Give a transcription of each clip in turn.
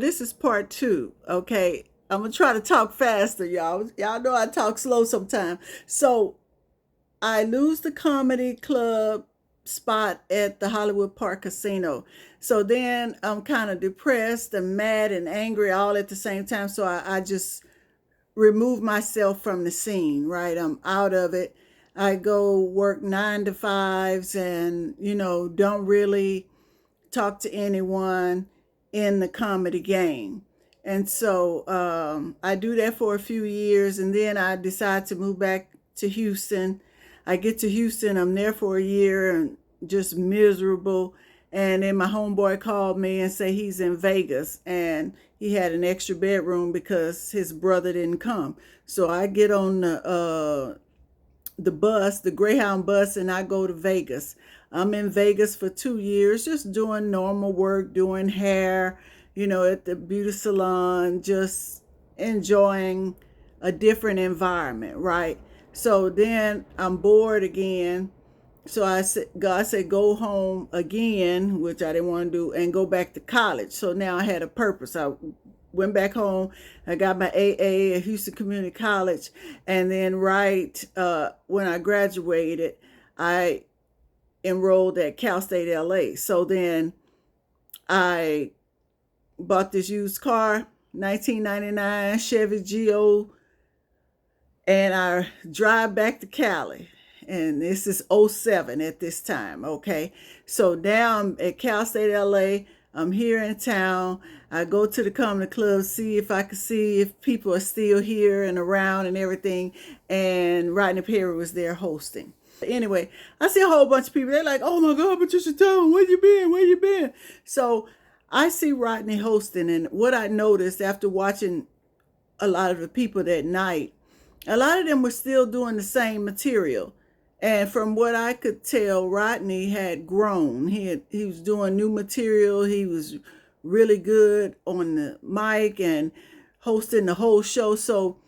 This is part two, okay? I'm gonna try to talk faster, y'all. Y'all know I talk slow sometimes. So I lose the comedy club spot at the Hollywood Park Casino. So then I'm kind of depressed and mad and angry all at the same time. So I just remove myself from the scene, right? I'm out of it. I go work 9 to 5s and, don't really talk to anyone in the comedy game. And so I do that for a few years, and then I decide to move back to Houston. I get to Houston, I'm there for a year and just miserable. And then my homeboy called me and say he's in Vegas and he had an extra bedroom because his brother didn't come. So I get on the bus, the Greyhound bus, and I go to Vegas. I'm in Vegas for 2 years, just doing normal work, doing hair, at the beauty salon, just enjoying a different environment, right? So then I'm bored again. So God said, go home again, which I didn't want to do, and go back to college. So now I had a purpose. I went back home. I got my AA at Houston Community College. And then right when I graduated, I enrolled at Cal State LA. So then I bought this used car, 1999 Chevy Geo, and I drive back to Cali. And this is '07 at this time, okay? So now I'm at Cal State LA. I'm here in town. I go to the comedy club, see if I can see if people are still here and around and everything. And Rodney Perry was there hosting. Anyway, I see a whole bunch of people. They're like, oh my God, Patricia Tone, where you been? Where you been? So I see Rodney hosting. And what I noticed after watching a lot of the people that night, a lot of them were still doing the same material. And from what I could tell, Rodney had grown. He was doing new material. He was really good on the mic and hosting the whole show. So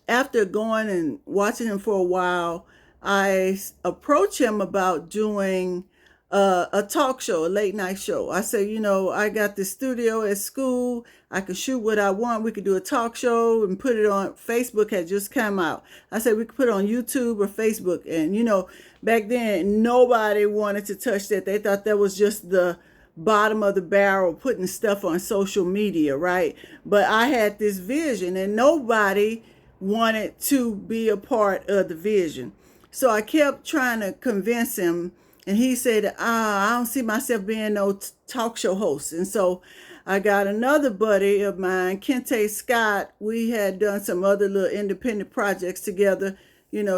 after going and watching him for a while, I approached him about doing a talk show, a late night show. I said, I got this studio at school. I can shoot what I want. We could do a talk show and put it on. Facebook had just come out. I said we could put it on YouTube or Facebook. And, back then, nobody wanted to touch that. They thought that was just the bottom of the barrel, putting stuff on social media, right? But I had this vision and nobody wanted to be a part of the vision. So I kept trying to convince him, and he said, I don't see myself being no talk show host. And so I got another buddy of mine, Kente Scott. We had done some other little independent projects together,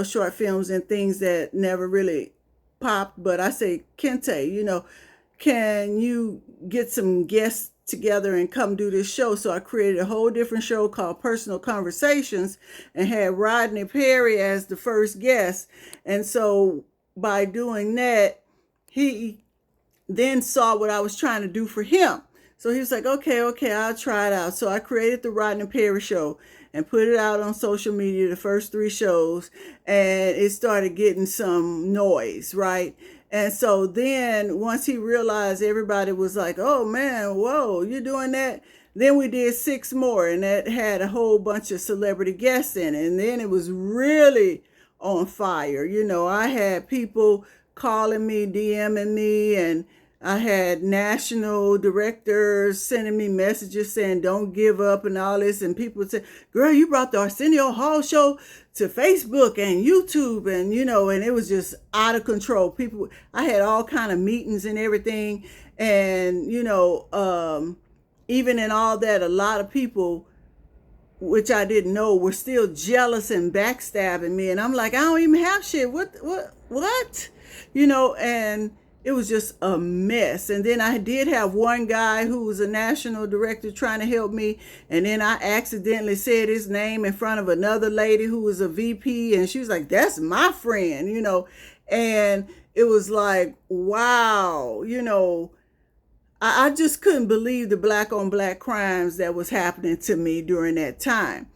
short films and things that never really popped. But I say, Kente, can you get some guests together and come do this show? So I created a whole different show called Personal Conversations and had Rodney Perry as the first guest. And so by doing that, he then saw what I was trying to do for him. So he was like, okay, I'll try it out. So I created the Rodney Perry Show and put it out on social media, the first 3 shows, and it started getting some noise, right? And so then once he realized everybody was like, oh man, whoa, you're doing that? Then we did 6 more, and that had a whole bunch of celebrity guests in it. And then it was really on fire. I had people calling me, DMing me, and I had national directors sending me messages saying, don't give up and all this. And people would say, girl, you brought the Arsenio Hall show to Facebook and YouTube. And, and it was just out of control. I had all kind of meetings and everything. And, even in all that, a lot of people, which I didn't know, were still jealous and backstabbing me. And I'm like, I don't even have shit. What? And it was just a mess. And then I did have one guy who was a national director trying to help me. And then I accidentally said his name in front of another lady who was a VP. And she was like, that's my friend, And it was like, wow, I just couldn't believe the black on black crimes that was happening to me during that time.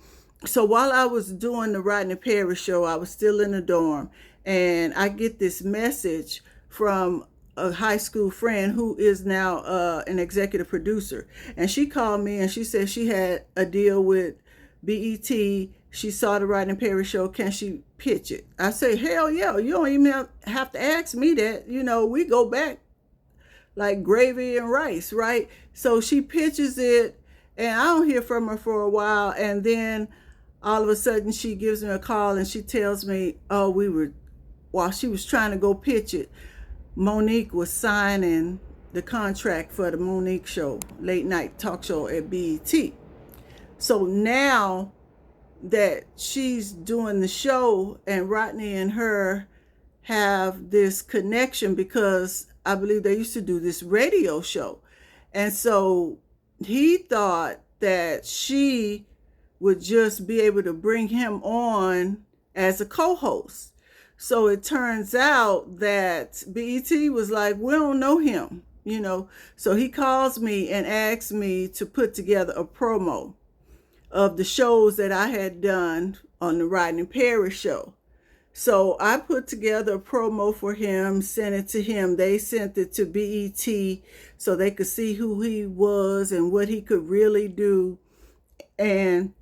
So while I was doing the Rodney Perry show, I was still in the dorm. And I get this message from a high school friend who is now an executive producer, and she called me and she said she had a deal with BET. She saw the Rodney Perry show. Can she pitch it? I say, hell yeah. You don't even have to ask me that. We go back like gravy and rice, right? So she pitches it, and I don't hear from her for a while, and then all of a sudden she gives me a call and she tells me, oh, while she was trying to go pitch it, Monique was signing the contract for the Monique show, late night talk show at BET. So now that she's doing the show, and Rodney and her have this connection because I believe they used to do this radio show. And so he thought that she would just be able to bring him on as a co-host. So it turns out that BET was like, we don't know him, So he calls me and asks me to put together a promo of the shows that I had done on the Rodney Perry show. So I put together a promo for him, sent it to him. They sent it to BET so they could see who he was and what he could really do. And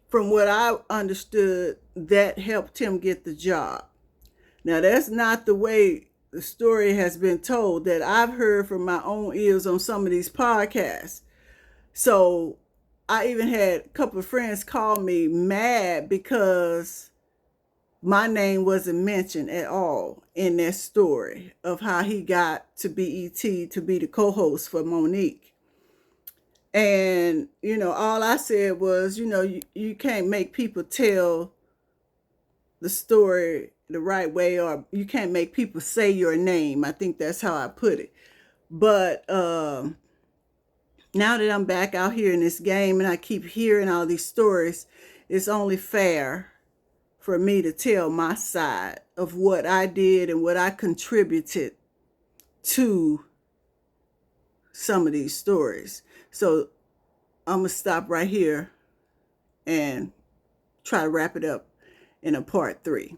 from what I understood, that helped him get the job. Now, that's not the way the story has been told that I've heard from my own ears on some of these podcasts. So I even had a couple of friends call me mad because my name wasn't mentioned at all in that story of how he got to BET to be the co-host for Monique. And, all I said was, you can't make people tell the story the right way, or you can't make people say your name. I think that's how I put it. But now that I'm back out here in this game and I keep hearing all these stories, it's only fair for me to tell my side of what I did and what I contributed to some of these stories. So I'm going to stop right here and try to wrap it up in a part 3.